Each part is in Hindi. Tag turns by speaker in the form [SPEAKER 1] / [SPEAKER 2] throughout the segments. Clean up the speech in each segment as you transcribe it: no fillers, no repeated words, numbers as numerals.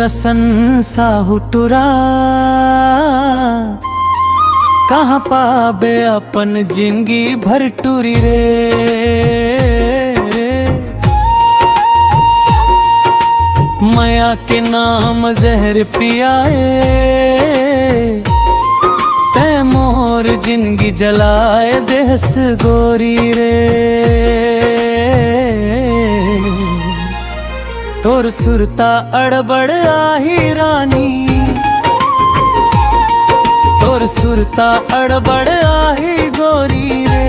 [SPEAKER 1] असन साहू टुरा, कहाँ पाबे अपन जिंदगी भर टूरी रे। माया के नाम जहर पियाए, तै मोर जिंदगी जलाए देहस गोरी रे। तोर सुरता अड़बड़ आही रानी, तोर सुरता अड़बड़ आही गोरी रे।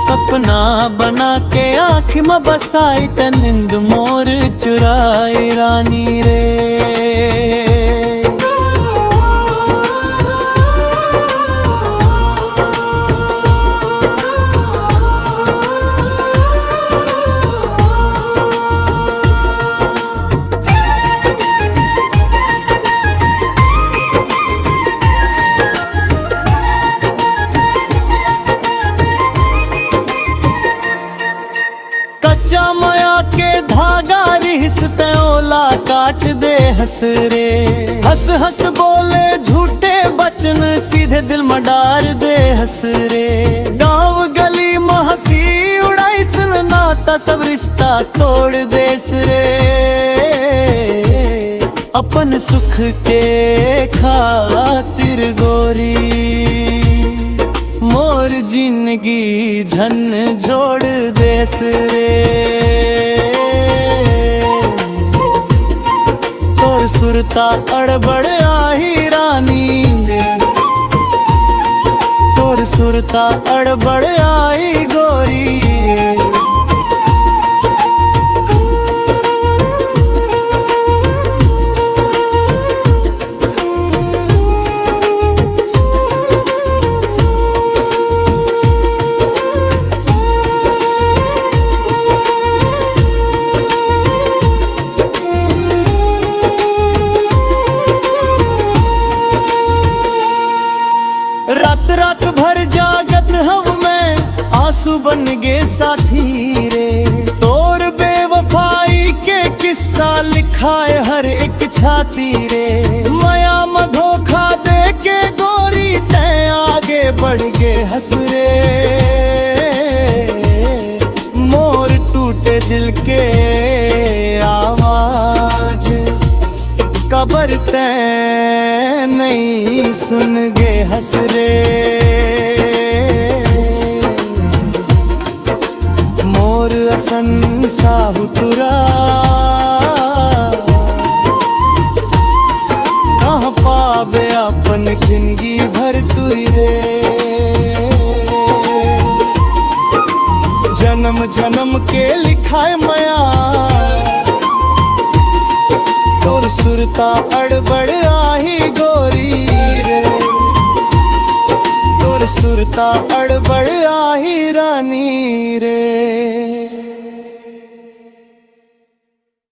[SPEAKER 1] सपना बना के आँख में बसाई ते नींद मोर चुराई रानी रे। कच्चा माया के धागा रिश्ते ओला काट दे हंस रे। हंस हंस बोले झूठे बचन सीधे दिल में डार दे हंस रे। गाँव गली में हंसी उड़ाई नाता सब रिश्ता तोड़ देस रे। अपन सुख के खातिर गोरी मोर जिंदगी झन जोड़ देस रे। तोर सुरता अड़बड़ आही रानी, तोर सुरता अड़बड़ आई गोरी। रात रात भर जागत हव मैं आंसू बन गे साथी रे। तोर बेवफाई के किस्सा लिखाए हर एक छाती रे। माया में धोखा दे के गोरी तै आगे बढ़ गे हंस रे। मोर टूटे दिल के आवाज कबर तै नहीं सुन गे हंस रे। मोर असन साहू टुरा, कहाँ पाबे अपन जिंदगी भर टूरी रे। जन्म जन्म के लिखाए माया, तोर सुरता अड़बड़ आही गोरी रे। तोर सुरता अड़बड़ आही रानी रे।